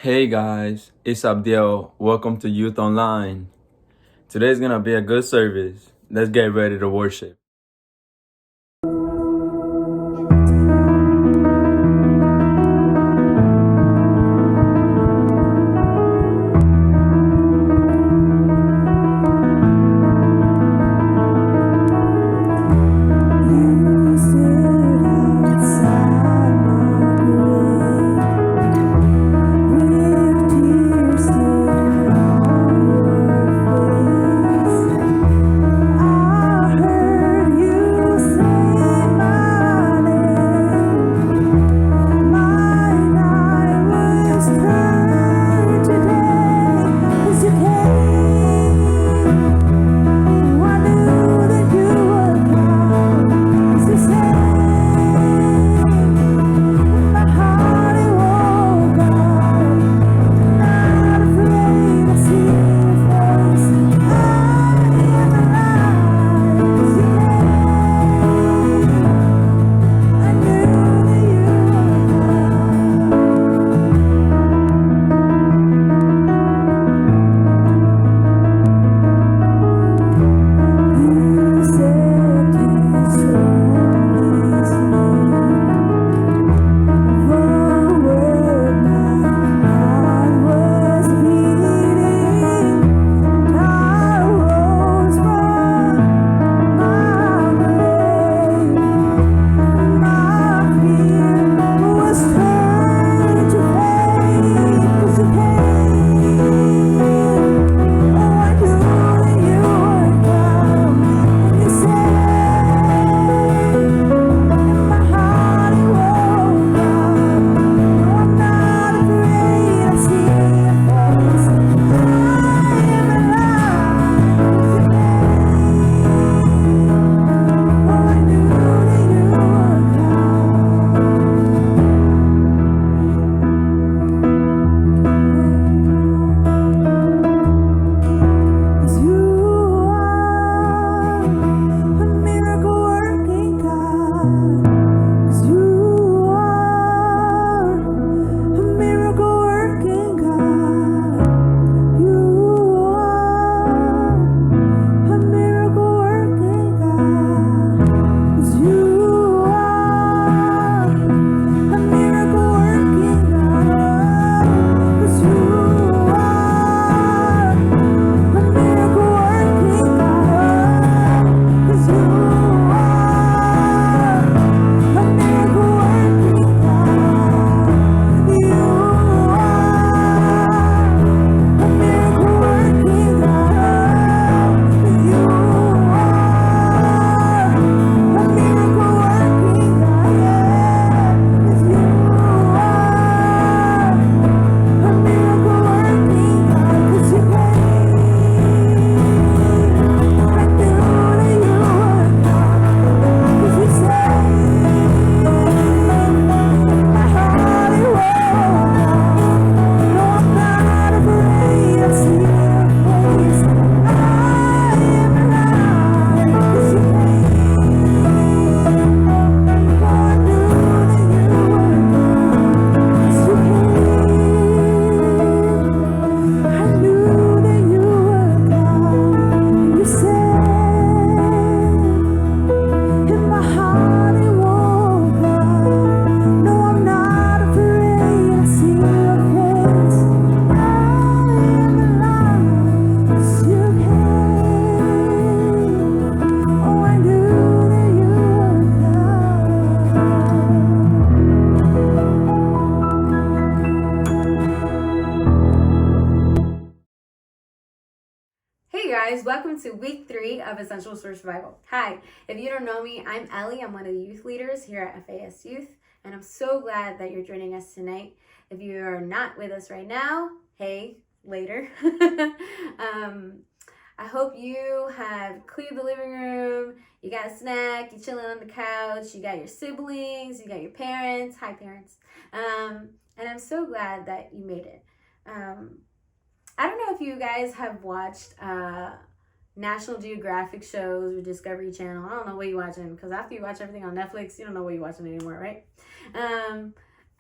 Hey guys, it's Abdiel. Welcome to Youth Online. Today's gonna be a good service. Let's get ready to worship. Hey guys, welcome to week 3 of Essentials for Survival. Hi, if you don't know me, I'm Elly. I'm one of the youth leaders here at FAS Youth, and I'm so glad that you're joining us tonight. If you are not with us right now, hey, later. I hope you have cleared the living room, you got a snack, you're chilling on the couch, you got your siblings, you got your parents. Hi, parents. And I'm so glad that you made it. I don't know if you guys have watched National Geographic shows or Discovery Channel. I don't know what you're watching, because after you watch everything on Netflix, you don't know what you're watching anymore, right?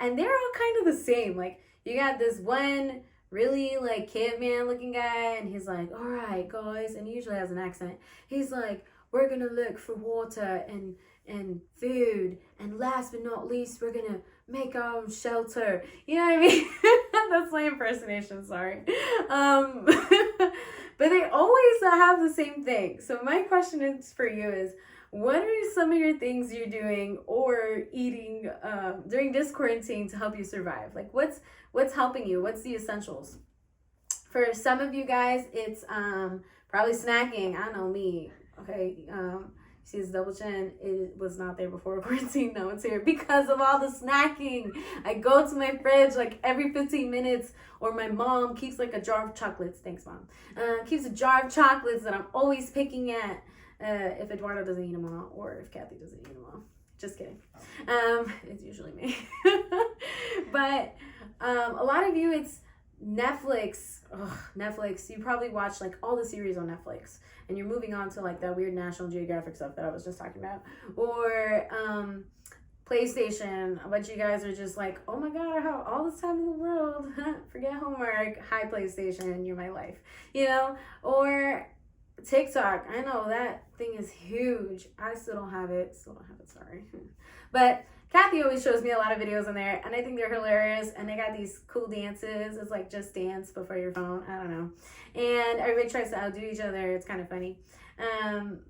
And they're all kind of the same. Like, you got this one really like caveman looking guy, and he's like, all right, guys, and he usually has an accent. He's like, we're gonna look for water and food, and last but not least, we're gonna make our own shelter. You know what I mean? That's my impersonation, sorry. But they always have the same thing. So my question is for you is, what are some of your things you're doing or eating during this quarantine to help you survive? Like, what's helping you? What's the essentials? For some of you guys, it's probably snacking. I know me. Okay, see this double chin? It was not there before quarantine. Now it's here because of all the snacking. I go to my fridge like every 15 minutes, or my mom keeps like a jar of chocolates. Thanks, Mom. Keeps a jar of chocolates that I'm always picking at. If Eduardo doesn't eat them all, or if Kathy doesn't eat them all. Just kidding. It's usually me. But a lot of you, it's Netflix. Ugh, Netflix. You probably watch like all the series on Netflix, and you're moving on to like that weird National Geographic stuff that I was just talking about. Or PlayStation. A bunch of you guys are just like, oh my god, I have all this time in the world. Forget homework. Hi, PlayStation. You're my life. You know? Or TikTok. I know that thing is huge. I still don't have it. Sorry. But Kathy always shows me a lot of videos on there, and I think they're hilarious. And they got these cool dances. It's like just dance before your phone. I don't know. And everybody tries to outdo each other. It's kind of funny.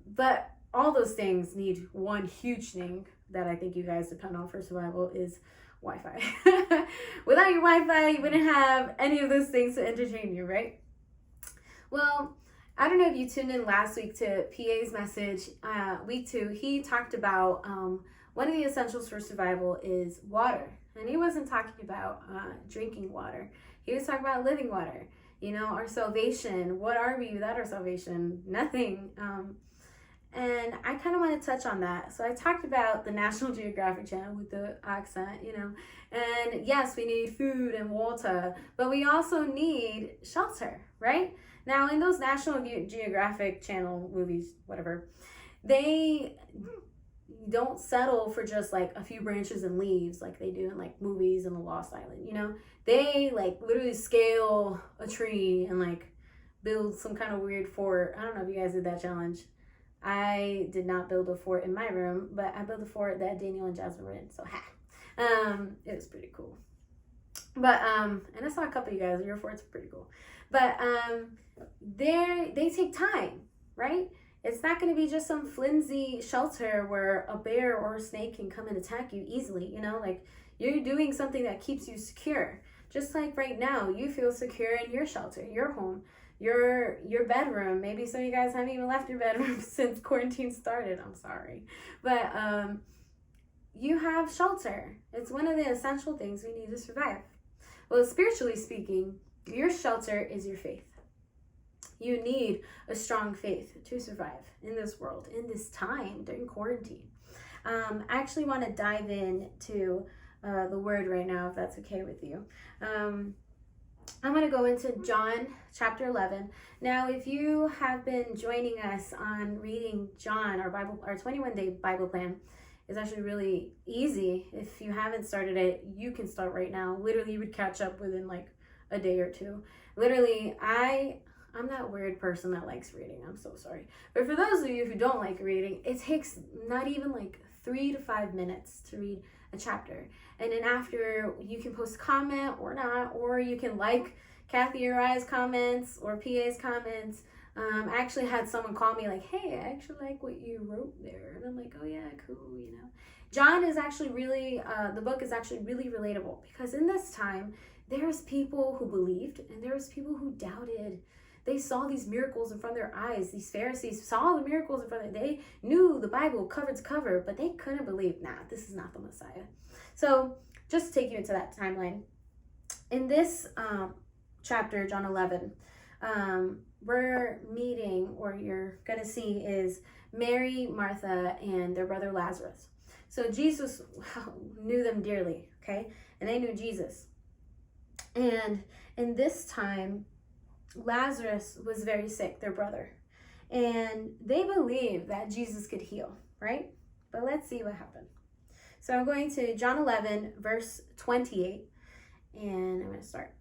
But all those things need one huge thing that I think you guys depend on for survival is Wi-Fi. Without your Wi-Fi, you wouldn't have any of those things to entertain you, right? Well, I don't know if you tuned in last week to PA's message, week 2. He talked about one of the essentials for survival is water. And he wasn't talking about drinking water. He was talking about living water. You know, our salvation. What are we without our salvation? Nothing. And I kind of want to touch on that. So I talked about the National Geographic Channel with the accent, you know. And yes, we need food and water, but we also need shelter, right? Now, in those National Geographic Channel movies, whatever, they don't settle for just like a few branches and leaves like they do in like movies in the Lost Island, you know? They like literally scale a tree and like build some kind of weird fort. I don't know if you guys did that challenge. I did not build a fort in my room, but I built a fort that Daniel and Jasmine were in, so it was pretty cool. But and I saw a couple of you guys, your forts were pretty cool. But they take time, right? It's not going to be just some flimsy shelter where a bear or a snake can come and attack you easily, you know? Like, you're doing something that keeps you secure. Just like right now, you feel secure in your shelter, your home, your bedroom. Maybe some of you guys haven't even left your bedroom since quarantine started. I'm sorry. But you have shelter. It's one of the essential things we need to survive. Well, spiritually speaking, your shelter is your faith. You need a strong faith to survive in this world, in this time during quarantine. I actually want to dive into the word right now, if that's okay with you. I'm going to go into John chapter 11. Now, if you have been joining us on reading John, our 21-day Bible plan is actually really easy. If you haven't started it, you can start right now. Literally, you would catch up within like a day or two. Literally, I'm that weird person that likes reading. I'm so sorry. But for those of you who don't like reading, it takes not even like 3 to 5 minutes to read a chapter. And then after, you can post a comment or not, or you can like Kathy or I's comments or PA's comments. I actually had someone call me like, hey, I actually like what you wrote there. And I'm like, oh yeah, cool, you know. John is actually really, the book is actually really relatable, because in this time, there's people who believed and there's people who doubted. They saw these miracles in front of their eyes. These Pharisees saw the miracles in front of them. They knew the Bible cover to cover, but they couldn't believe, nah, this is not the Messiah. So just to take you into that timeline, in this chapter, John 11, we're meeting, or you're going to see, is Mary, Martha, and their brother Lazarus. So Jesus knew them dearly, okay? And they knew Jesus. And in this time, Lazarus was very sick, their brother. And they believed that Jesus could heal, right? But let's see what happened. So I'm going to John 11, verse 28, and I'm going to start.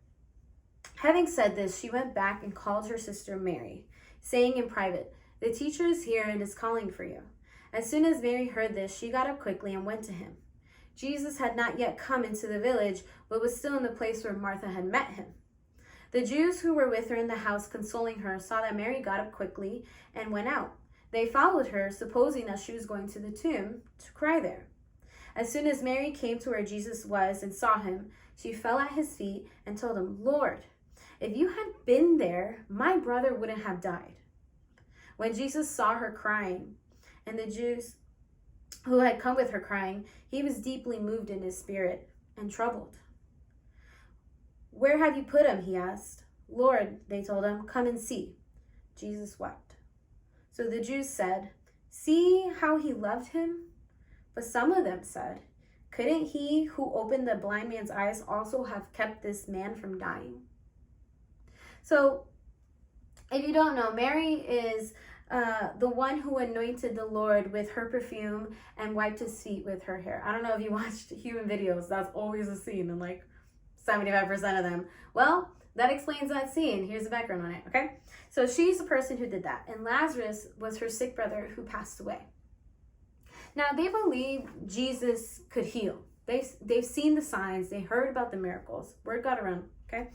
Having said this, she went back and called her sister Mary, saying in private, "The teacher is here and is calling for you." As soon as Mary heard this, she got up quickly and went to him. Jesus had not yet come into the village, but was still in the place where Martha had met him. The Jews who were with her in the house consoling her saw that Mary got up quickly and went out. They followed her, supposing that she was going to the tomb to cry there. As soon as Mary came to where Jesus was and saw him, she fell at his feet and told him, "Lord, if you had been there, my brother wouldn't have died." When Jesus saw her crying, and the Jews who had come with her crying, he was deeply moved in his spirit and troubled. "Where have you put him?" he asked. "Lord," they told him, "come and see." Jesus wept. So the Jews said, "See how he loved him?" But some of them said, "Couldn't he who opened the blind man's eyes also have kept this man from dying?" So, if you don't know, Mary is the one who anointed the Lord with her perfume and wiped his feet with her hair. I don't know if you watched human videos. That's always a scene in like 75% of them. Well, that explains that scene. Here's the background on it, okay? So she's the person who did that. And Lazarus was her sick brother who passed away. Now, they believe Jesus could heal. They've seen the signs. They heard about the miracles. Word got around, okay?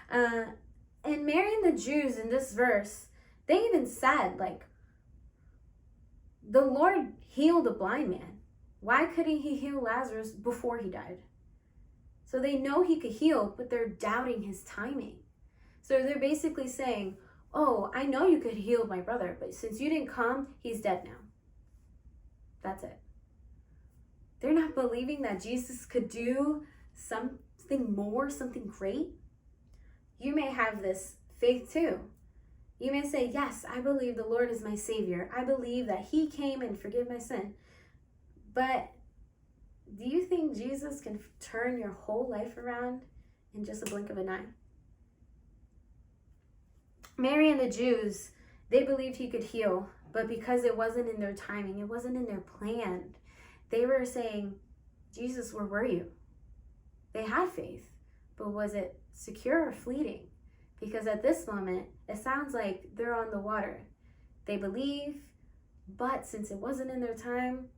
And Mary and the Jews in this verse, they even said, like, the Lord healed a blind man. Why couldn't he heal Lazarus before he died? So they know he could heal, but they're doubting his timing. So they're basically saying, "Oh, I know you could heal my brother, but since you didn't come, he's dead now." That's it. They're not believing that Jesus could do something more, something great. You may have this faith too. You may say, "Yes, I believe the Lord is my Savior. I believe that he came and forgave my sin." But do you think Jesus can turn your whole life around in just a blink of an eye? Mary and the Jews, they believed he could heal, but because it wasn't in their timing, it wasn't in their plan, they were saying, "Jesus, where were you?" They had faith, but was it secure or fleeting? Because at this moment, it sounds like they're on the water. They believe, but since it wasn't in their time,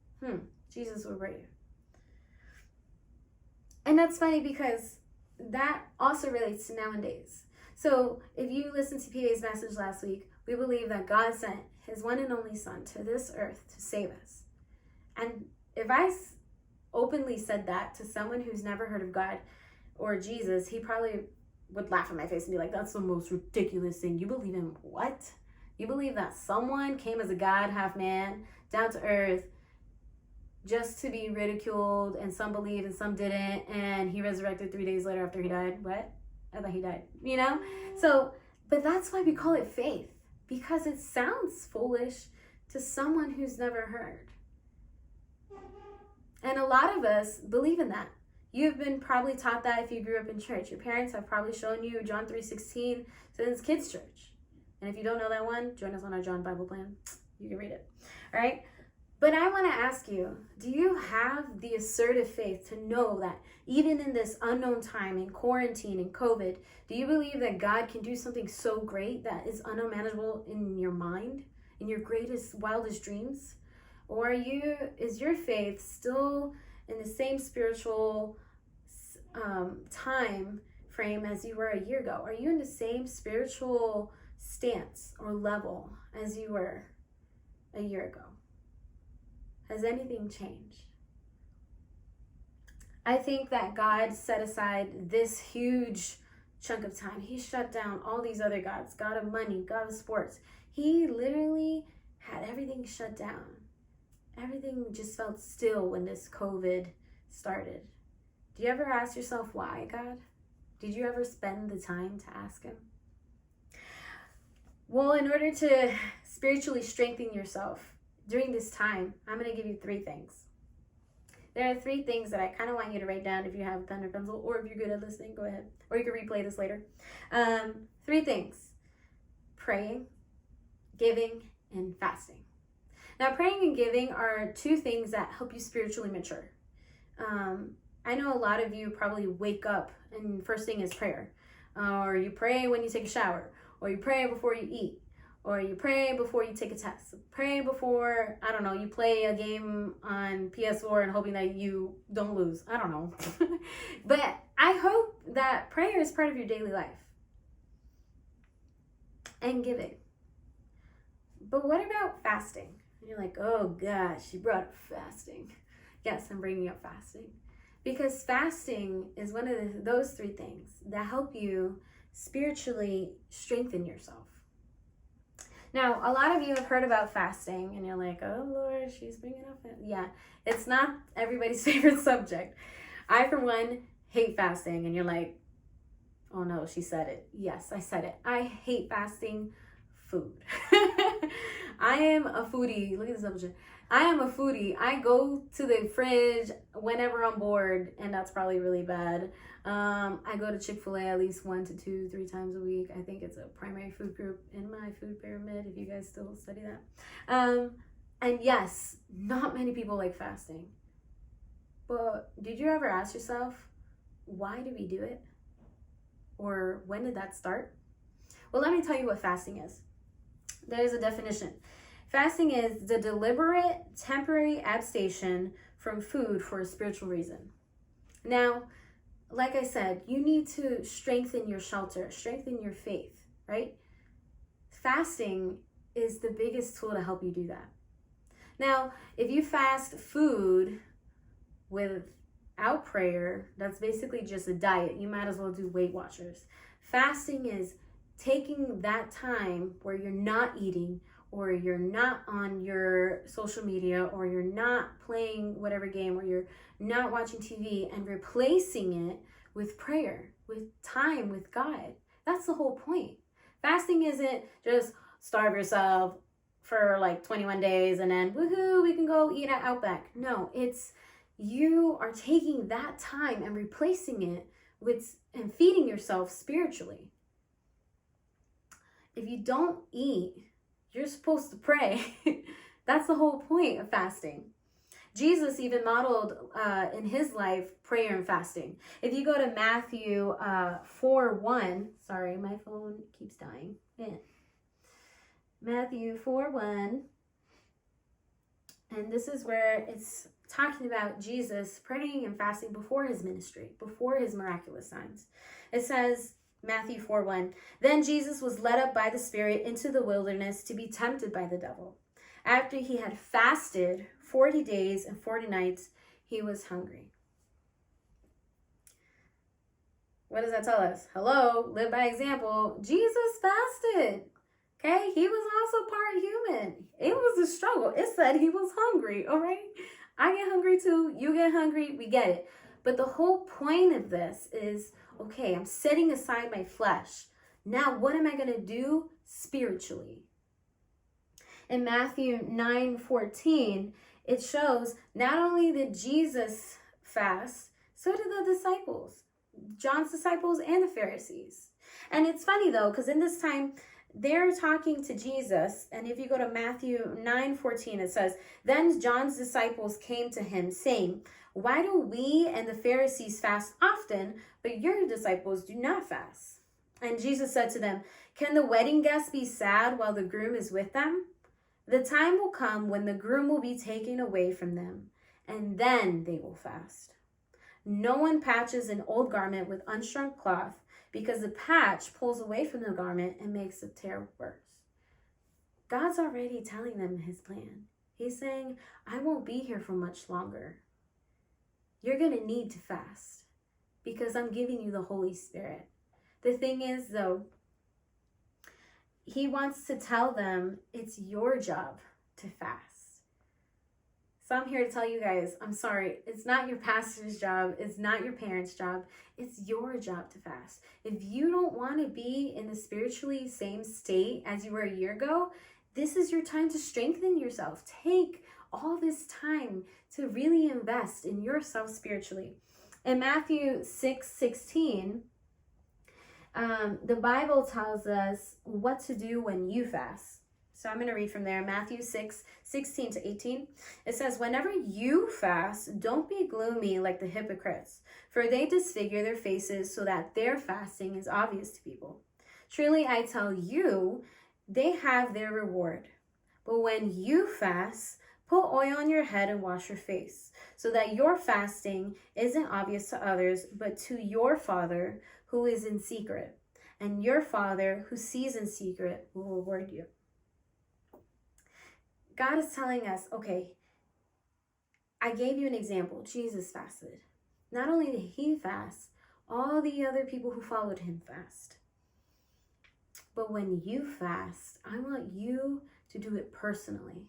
Jesus, where were you? And that's funny because that also relates to nowadays. So if you listened to PA's message last week, we believe that God sent his one and only son to this earth to save us. And if I openly said that to someone who's never heard of God or Jesus, he probably would laugh in my face and be like, "That's the most ridiculous thing. You believe in what? You believe that someone came as a God, half man, down to earth, just to be ridiculed, and some believed and some didn't, and he resurrected 3 days later after he died." What? I thought he died, you know? So, but that's why we call it faith, because it sounds foolish to someone who's never heard. And a lot of us believe in that. You've been probably taught that if you grew up in church. Your parents have probably shown you John 3:16 since kids' church. And if you don't know that one, join us on our John Bible plan. You can read it, all right? But I want to ask you, do you have the assertive faith to know that even in this unknown time, in quarantine, in COVID, do you believe that God can do something so great that is unimaginable in your mind, in your greatest, wildest dreams? Or is your faith still in the same spiritual time frame as you were a year ago? Are you in the same spiritual stance or level as you were a year ago? Has anything changed? I think that God set aside this huge chunk of time. He shut down all these other gods, God of money, God of sports. He literally had everything shut down. Everything just felt still when this COVID started. Do you ever ask yourself why, God? Did you ever spend the time to ask him? Well, in order to spiritually strengthen yourself during this time, I'm going to give you 3 things. There are 3 things that I kind of want you to write down if you have a pen or pencil, or if you're good at listening, go ahead. Or you can replay this later. 3 things: praying, giving, and fasting. Now, praying and giving are 2 things that help you spiritually mature. I know a lot of you probably wake up and first thing is prayer. Or you pray when you take a shower. Or you pray before you eat. Or you pray before you take a test. Pray before, I don't know, you play a game on PS4 and hoping that you don't lose. I don't know. But I hope that prayer is part of your daily life. And giving. But what about fasting? And you're like, oh gosh, you brought up fasting. Yes, I'm bringing up fasting. Because fasting is one of those three things that help you spiritually strengthen yourself. Now, a lot of you have heard about fasting and you're like, oh Lord, she's bringing up it. Yeah, it's not everybody's favorite subject. I, for one, hate fasting. And you're like, oh no, she said it. Yes, I said it. I hate fasting food. I am a foodie. Look at this subject. I am a foodie. I go to the fridge whenever I'm bored, and that's probably really bad. I go to Chick-fil-A at least 1 to 2, 3 times a week. I think it's a primary food group in my food pyramid, if you guys still study that. And yes, not many people like fasting. But did you ever ask yourself, why do we do it? Or when did that start? Well, let me tell you what fasting is. There's a definition. Fasting is the deliberate, temporary abstention from food for a spiritual reason. Now, like I said, you need to strengthen your shelter, strengthen your faith, right? Fasting is the biggest tool to help you do that. Now, if you fast food without prayer, that's basically just a diet. You might as well do Weight Watchers. Fasting is taking that time where you're not eating, or you're not on your social media, or you're not playing whatever game, or you're not watching TV, and replacing it with prayer, with time with God. That's the whole point. Fasting isn't just starve yourself for like 21 days and then woohoo, we can go eat at Outback. No, it's you are taking that time and replacing it with and feeding yourself spiritually. If you don't eat, you're supposed to pray. That's the whole point of fasting. Jesus even modeled in his life prayer and fasting. If you go to Matthew 4:1, sorry, my phone keeps dying. Yeah. Matthew 4:1, and this is where it's talking about Jesus praying and fasting before his ministry, before his miraculous signs. It says, Matthew 4:1, then Jesus was led up by the Spirit into the wilderness to be tempted by the devil. After he had fasted 40 days and 40 nights, he was hungry. What does that tell us? Hello, live by example. Jesus fasted. Okay, he was also part human. It was a struggle. It said he was hungry, all right? I get hungry too. You get hungry. We get it. But the whole point of this is, okay, I'm setting aside my flesh. Now, what am I going to do spiritually? In Matthew 9:14, it shows not only did Jesus fast, so did the disciples, John's disciples and the Pharisees. And it's funny though, because in this time, they're talking to Jesus. And if you go to Matthew 9:14, it says, then John's disciples came to him saying, why do we and the Pharisees fast often, but your disciples do not fast? And Jesus said to them, can the wedding guests be sad while the groom is with them? The time will come when the groom will be taken away from them, and then they will fast. No one patches an old garment with unshrunk cloth, because the patch pulls away from the garment and makes the tear worse. God's already telling them his plan. He's saying, I won't be here for much longer. You're going to need to fast because I'm giving you the Holy Spirit. The thing is, though, he wants to tell them it's your job to fast. So I'm here to tell you guys, I'm sorry, it's not your pastor's job, it's not your parents' job, it's your job to fast. If you don't want to be in the spiritually same state as you were a year ago, this is your time to strengthen yourself. Take all this time to really invest in yourself spiritually. In Matthew 6:16, the Bible tells us what to do when you fast. So I'm going to read from there, Matthew 6:16-18. It says, whenever you fast, don't be gloomy like the hypocrites, for they disfigure their faces so that their fasting is obvious to people. Truly, I tell you, they have their reward. But when you fast, put oil on your head and wash your face, so that your fasting isn't obvious to others, but to your Father who is in secret. And your Father who sees in secret will reward you. God is telling us, okay, I gave you an example. Jesus fasted. Not only did he fast, all the other people who followed him fast. But when you fast, I want you to do it personally.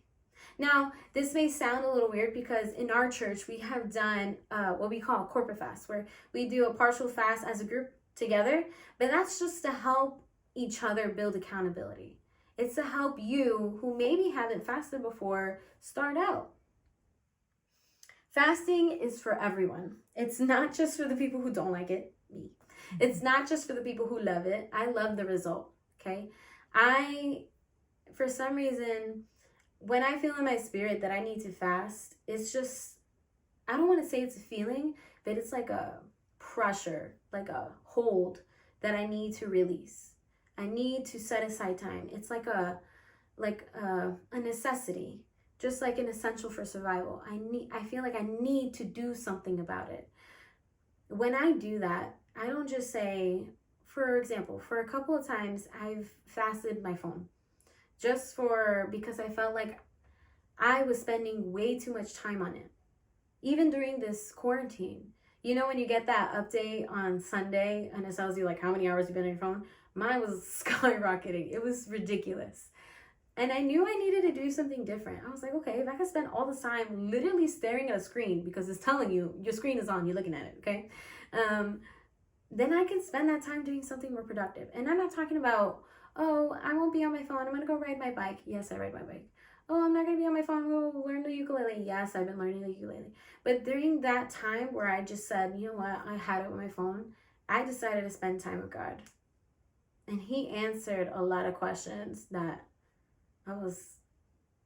Now, this may sound a little weird because in our church, we have done what we call a corporate fast, where we do a partial fast as a group together, but that's just to help each other build accountability. It's to help you who maybe haven't fasted before start out. Fasting is for everyone. It's not just for the people who don't like it, me. It's not just for the people who love it. I love the result, okay? For some reason, when I feel in my spirit that I need to fast, it's just, I don't want to say it's a feeling, but it's like a pressure, like a hold that I need to release. I need to set aside time. It's like a necessity, just like an essential for survival. I feel like I need to do something about it. When I do that, I don't just say, for example, for a couple of times I've fasted my phone because I felt like I was spending way too much time on it. Even during this quarantine, you know, when you get that update on Sunday and it tells you like how many hours you've been on your phone, mine was skyrocketing. It was ridiculous. And I knew I needed to do something different. I was like, okay, if I could spend all this time literally staring at a screen because it's telling you your screen is on, you're looking at it, okay? Then I can spend that time doing something more productive. And I'm not talking about, oh, I won't be on my phone. I'm going to go ride my bike. Yes, I ride my bike. Oh, I'm not going to be on my phone. I'm going to learn the ukulele. Yes, I've been learning the ukulele. But during that time where I just said, you know what, I had it with my phone, I decided to spend time with God. And he answered a lot of questions that I was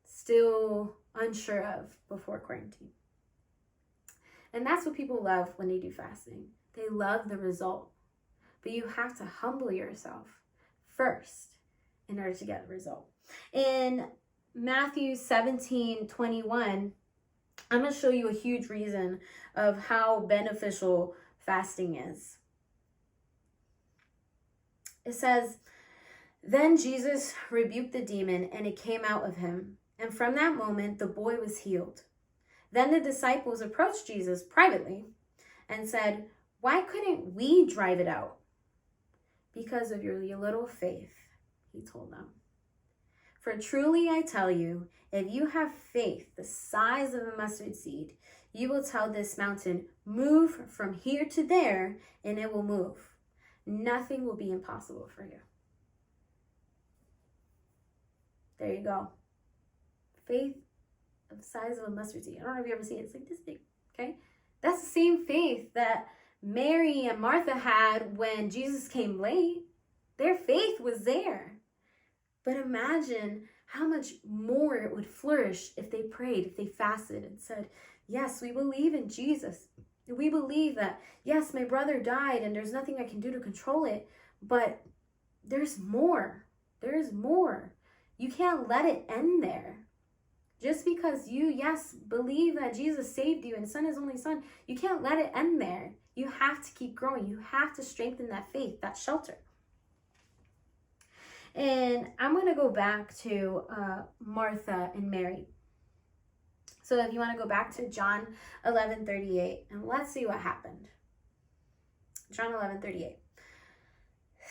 still unsure of before quarantine. And that's what people love when they do fasting. They love the result. But you have to humble yourself first in order to get the result. In Matthew 17:21, I'm going to show you a huge reason of how beneficial fasting is. It says, then Jesus rebuked the demon and it came out of him. And from that moment, the boy was healed. Then the disciples approached Jesus privately and said, why couldn't we drive it out? Because of your little faith, he told them. For truly I tell you, if you have faith the size of a mustard seed, you will tell this mountain, move from here to there, and it will move. Nothing will be impossible for you. There you go. Faith of the size of a mustard seed. I don't know if you ever see it. It's like this big, okay? That's the same faith that Mary and Martha had when Jesus came late. Their faith was there. But imagine how much more it would flourish if they prayed, if they fasted and said, yes, we believe in Jesus. We believe that, yes, my brother died and there's nothing I can do to control it, but there's more. There's more. You can't let it end there. Just because you, yes, believe that Jesus saved you and sent his only son, you can't let it end there. You have to keep growing. You have to strengthen that faith, that shelter. And I'm going to go back to Martha and Mary. So if you want to go back to John 11:38, and let's see what happened. John 11:38.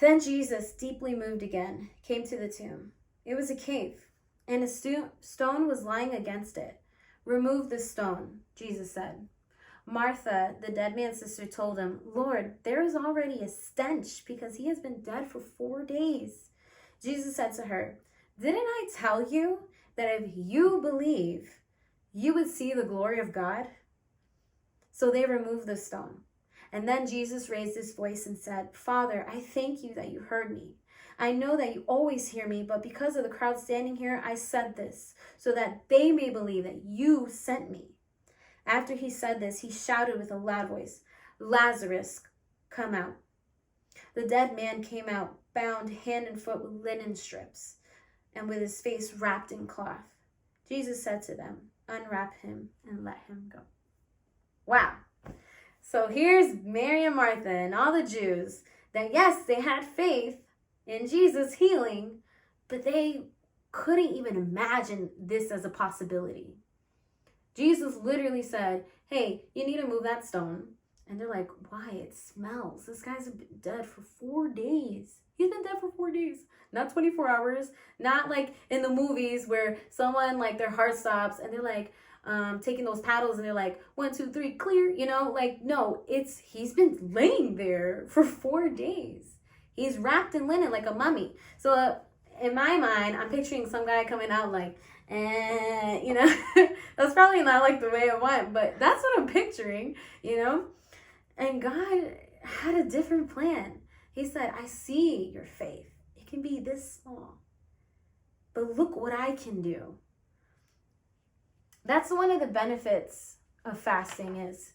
Then Jesus, deeply moved again, came to the tomb. It was a cave, and a stone was lying against it. Remove the stone, Jesus said. Martha, the dead man's sister, told him, Lord, there is already a stench because he has been dead for 4 days. Jesus said to her, didn't I tell you that if you believe, you would see the glory of God? So they removed the stone. And then Jesus raised his voice and said, Father, I thank you that you heard me. I know that you always hear me, but because of the crowd standing here, I said this so that they may believe that you sent me." After he said this, he shouted with a loud voice, "Lazarus, come out." The dead man came out, bound hand and foot with linen strips, and with his face wrapped in cloth. Jesus said to them, "Unwrap him and let him go." Wow. So here's Mary and Martha and all the Jews that, yes, they had faith in Jesus healing, but they couldn't even imagine this as a possibility. Jesus literally said, "Hey, you need to move that stone." And they're like, "Why? It smells. This guy's been dead for 4 days. He's been dead for 4 days. Not 24 hours. Not like in the movies where someone, like, their heart stops and they're like taking those paddles and they're like, 1, 2, 3, clear. You know, like, no, he's been laying there for 4 days. He's wrapped in linen like a mummy. So in my mind, I'm picturing some guy coming out like, you know, that's probably not like the way it went, but that's what I'm picturing, you know. And God had a different plan. He said, "I see your faith. It can be this small, but look what I can do." That's one of the benefits of fasting is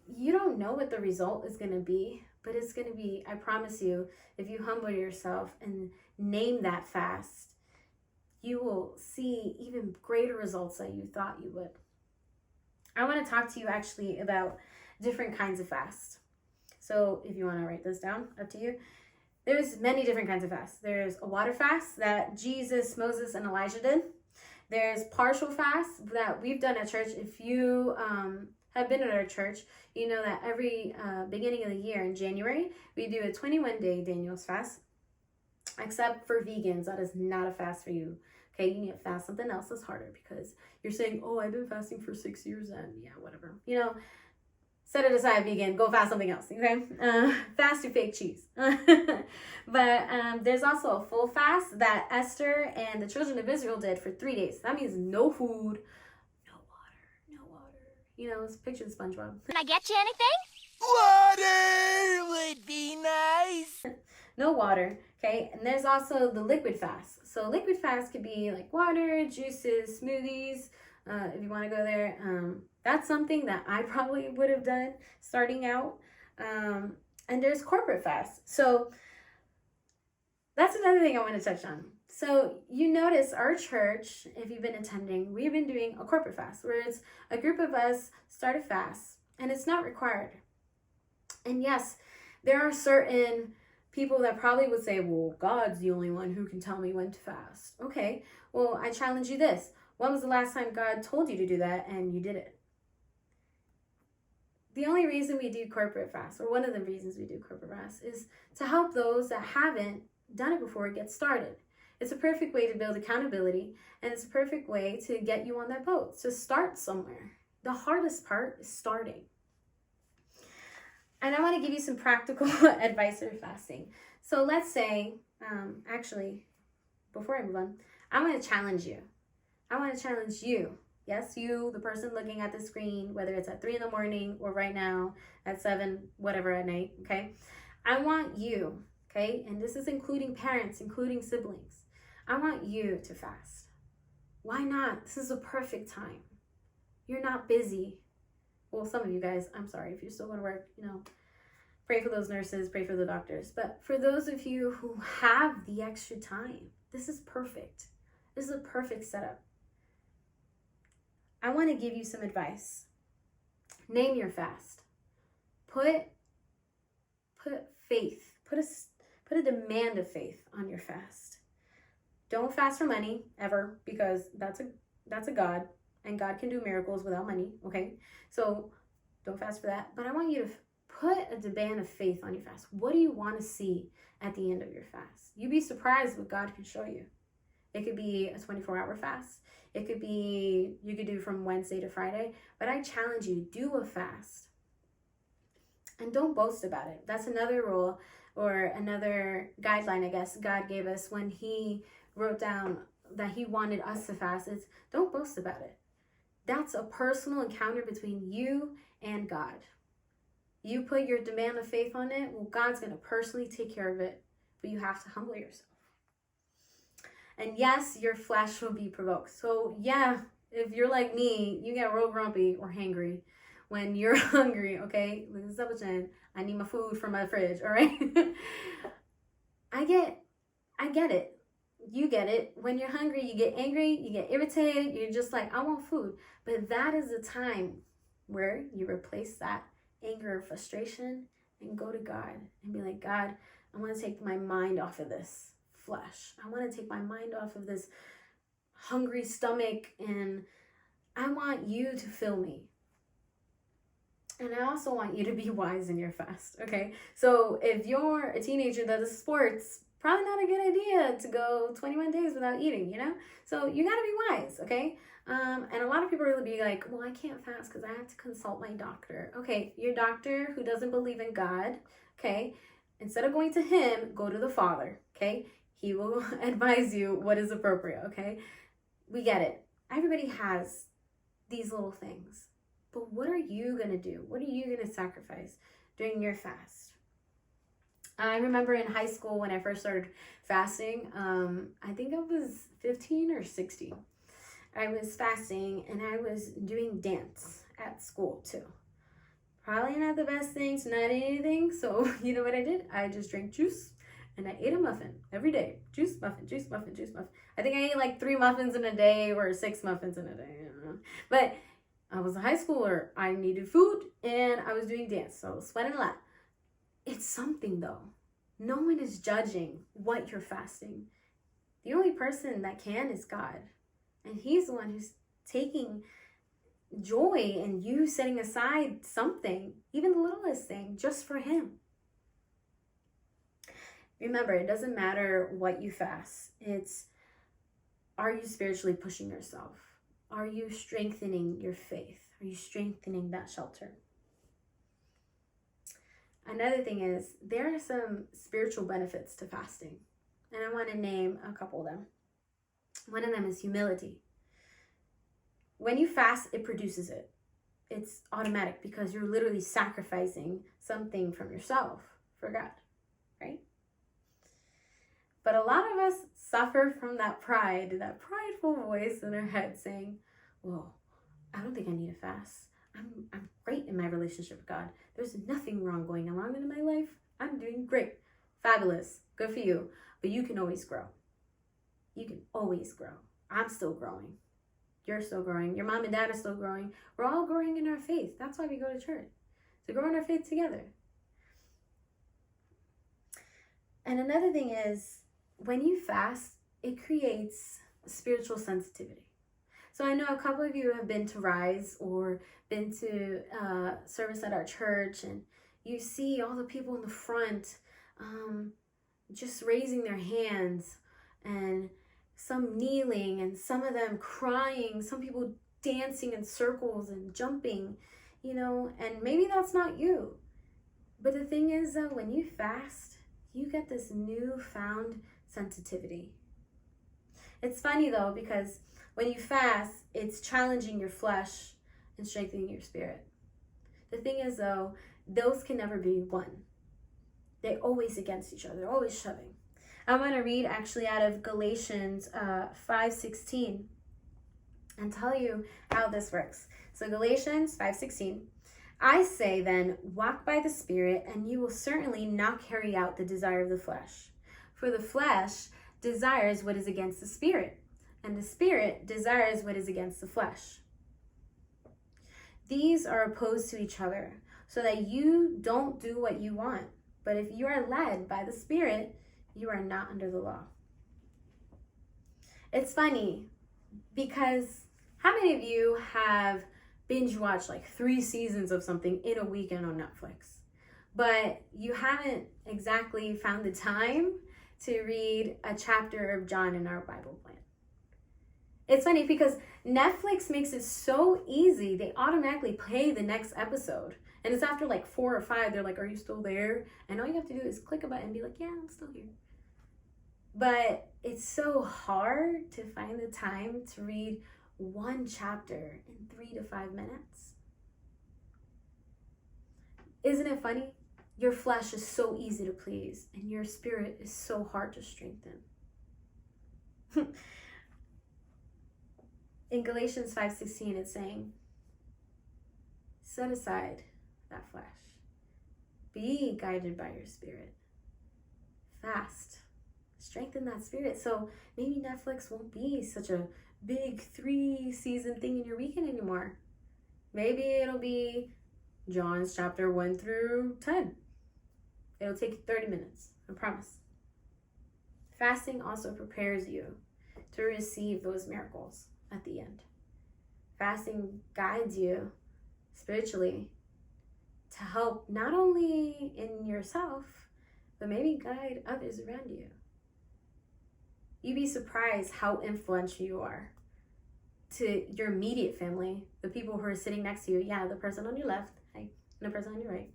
you don't know what the result is going to be, but it's going to be, I promise you, if you humble yourself and name that fast, you will see even greater results than you thought you would. I want to talk to you actually about different kinds of fast. So if you want to write this down, up to you. There's many different kinds of fasts. There's a water fast that Jesus, Moses, and Elijah did. There's partial fast that we've done at church. If you have been at our church, you know that every beginning of the year in January, we do a 21-day Daniel's fast. Except for vegans, that is not a fast for you. Okay, you need to fast something else that's harder because you're saying, "Oh, I've been fasting for 6 years," and yeah, whatever. You know, set it aside, vegan. Go fast something else, okay? Fast to fake cheese. But there's also a full fast that Esther and the children of Israel did for 3 days. That means no food, no water, no water. You know, it's picture the SpongeBob. Can I get you anything? Water would be nice. No water, okay? And there's also the liquid fast. So liquid fast could be like water, juices, smoothies, if you want to go there. That's something that I probably would have done starting out. And there's corporate fast. So that's another thing I want to touch on. So you notice our church, if you've been attending, we've been doing a corporate fast where it's a group of us start a fast and it's not required. And yes, there are certain people that probably would say, "Well, God's the only one who can tell me when to fast." Okay, well, I challenge you this. When was the last time God told you to do that and you did it? The only reason we do corporate fast, or one of the reasons we do corporate fast, is to help those that haven't done it before get started. It's a perfect way to build accountability, and it's a perfect way to get you on that boat, to start somewhere. The hardest part is starting. And I want to give you some practical advice for fasting. So let's say, actually, before I move on, I want to challenge you. I want to challenge you. Yes, you, the person looking at the screen, whether it's at 3 in the morning or right now at 7, whatever at night, okay? I want you, okay? And this is including parents, including siblings. I want you to fast. Why not? This is a perfect time. You're not busy. Well, some of you guys, I'm sorry, if you're still going to work, you know, pray for those nurses, pray for the doctors. But for those of you who have the extra time, this is perfect. This is a perfect setup. I want to give you some advice. Name your fast. Put faith. Put a demand of faith on your fast. Don't fast for money ever, because that's a God, and God can do miracles without money, okay? So don't fast for that. But I want you to put a demand of faith on your fast. What do you want to see at the end of your fast? You'd be surprised what God can show you. It could be a 24-hour fast. It could be, you could do from Wednesday to Friday. But I challenge you, do a fast. And don't boast about it. That's another rule, or another guideline, I guess, God gave us when he wrote down that he wanted us to fast. Is don't boast about it. That's a personal encounter between you and God. You put your demand of faith on it, well, God's going to personally take care of it but you have to humble yourself. And yes, your flesh will be provoked. So yeah, if you're like me, you get real grumpy or hangry when you're hungry, okay? Listen up, I need my food from my fridge, all right? I get it. You get it. When you're hungry, you get angry, you get irritated, you're just like, I want food. But that is the time where you replace that anger or frustration and go to God and be like, God, I want to take my mind off of this flesh. I want to take my mind off of this hungry stomach, and I want you to fill me. And I also want you to be wise in your fast, okay? So if you're a teenager that does sports, probably not a good idea to go 21 days without eating, you know? So you gotta be wise, okay? And a lot of people will be like, well, I can't fast because I have to consult my doctor. Okay, your doctor who doesn't believe in God, okay? Instead of going to him, go to the Father, okay? He will advise you what is appropriate, okay? We get it. Everybody has these little things. But what are you going to do? What are you going to sacrifice during your fast? I remember in high school when I first started fasting, I think I was 15 or 16. I was fasting and I was doing dance at school too. Probably not the best thing to not eat anything. So you know what I did? I just drank juice and I ate a muffin every day. Juice, muffin, juice, muffin, juice, muffin. I think I ate like 3 muffins in a day or 6 muffins in a day. I don't know. But I was a high schooler. I needed food and I was doing dance. So I was sweating a lot. It's something though. No one is judging what you're fasting. The only person that can is God. And he's the one who's taking joy in you setting aside something, even the littlest thing, just for him. Remember, it doesn't matter what you fast. It's, are you spiritually pushing yourself? Are you strengthening your faith? Are you strengthening that shelter? Another thing is, there are some spiritual benefits to fasting. And I want to name a couple of them. One of them is humility. When you fast, it produces it. It's automatic because you're literally sacrificing something from yourself for God, right? But a lot of us suffer from that pride, that prideful voice in our head saying, well, I don't think I need to fast. I'm great in my relationship with God. There's nothing wrong going on in my life. I'm doing great. Fabulous. Good for you. But you can always grow. You can always grow. I'm still growing. You're still growing. Your mom and dad are still growing. We're all growing in our faith. That's why we go to church. To grow in our faith together. And another thing is, when you fast, it creates spiritual sensitivity. So I know a couple of you have been to Rise or been to service at our church, and you see all the people in the front just raising their hands, and some kneeling, and some of them crying, some people dancing in circles and jumping, you know, and maybe that's not you. But the thing is, when you fast, you get this newfound sensitivity. It's funny though, because when you fast, it's challenging your flesh and strengthening your spirit. The thing is though, those can never be one. They're always against each other. They're always shoving. I want to read actually out of Galatians 5:16 and tell you how this works. So Galatians 5:16, I say then, walk by the Spirit, and you will certainly not carry out the desire of the flesh. For the flesh desires what is against the Spirit, and the Spirit desires what is against the flesh. These are opposed to each other, so that you don't do what you want. But if you are led by the Spirit, you are not under the law. It's funny because how many of you have binge watched like 3 seasons of something in a weekend on Netflix, but you haven't exactly found the time to read a chapter of John in our Bible plan? It's funny because Netflix makes it so easy. They automatically play the next episode. And it's after like 4 or 5. They're like, are you still there? And all you have to do is click a button and be like, yeah, I'm still here. But it's so hard to find the time to read one chapter in 3 to 5 minutes. Isn't it funny? your flesh is so easy to please and your spirit is so hard to strengthen. In Galatians 5:16, it's saying, set aside that flesh. Be guided by your spirit. Fast. Strengthen that spirit. So maybe Netflix won't be such a big 3-season thing in your weekend anymore. Maybe it'll be John's chapter 1 through 10. It'll take you 30 minutes, I promise. Fasting also prepares you to receive those miracles at the end. Fasting guides you spiritually to help not only in yourself, but maybe guide others around you. You'd be surprised how influential you are to your immediate family, the people who are sitting next to you. Yeah, the person on your left, and the person on your right.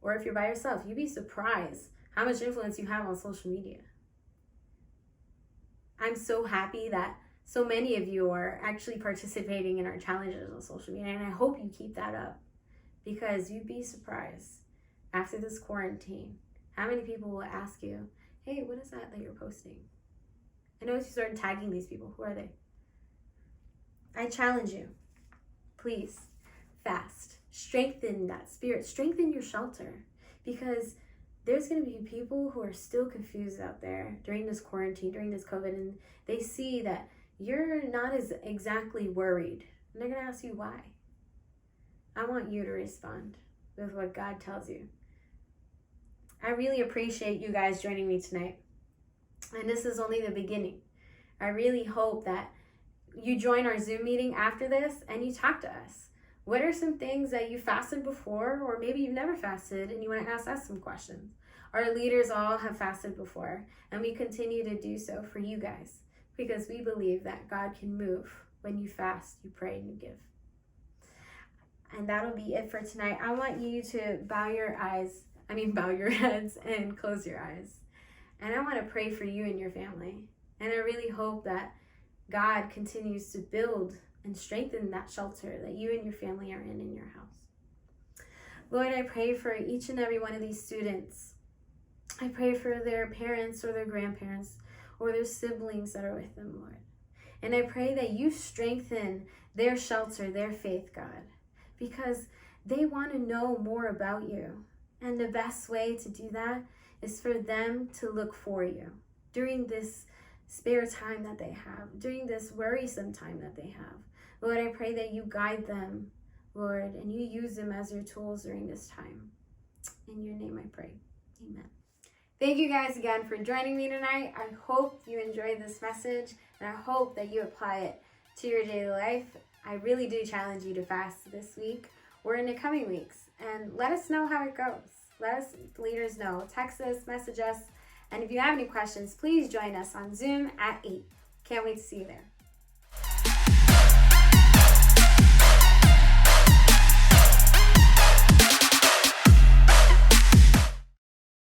Or if you're by yourself, you'd be surprised how much influence you have on social media. I'm so happy that so many of you are actually participating in our challenges on social media, and I hope you keep that up, because you'd be surprised after this quarantine how many people will ask you, hey, what is that you're posting? I notice you started tagging these people. Who are they? I challenge you, please fast. Strengthen that spirit. Strengthen your shelter, because there's going to be people who are still confused out there during this quarantine, during this COVID, and they see that you're not as exactly worried. And they're going to ask you why. I want you to respond with what God tells you. I really appreciate you guys joining me tonight. And this is only the beginning. I really hope that you join our Zoom meeting after this and you talk to us. What are some things that you fasted before, or maybe you've never fasted and you want to ask us some questions? Our leaders all have fasted before, and we continue to do so for you guys, because we believe that God can move when you fast, you pray, and you give. And that'll be it for tonight. I want you to bow your heads and close your eyes. And I want to pray for you and your family. And I really hope that God continues to build and strengthen that shelter that you and your family are in your house. Lord, I pray for each and every one of these students. I pray for their parents or their grandparents or their siblings that are with them, Lord. And I pray that you strengthen their shelter, their faith, God, because they want to know more about you. And the best way to do that is for them to look for you during this spare time that they have, during this worrisome time that they have. Lord, I pray that you guide them, Lord, and you use them as your tools during this time. In your name I pray. Amen. Thank you guys again for joining me tonight. I hope you enjoyed this message, and I hope that you apply it to your daily life. I really do challenge you to fast this week or in the coming weeks, and let us know how it goes. Let us leaders know. Text us, message us, and if you have any questions, please join us on Zoom at 8. Can't wait to see you there.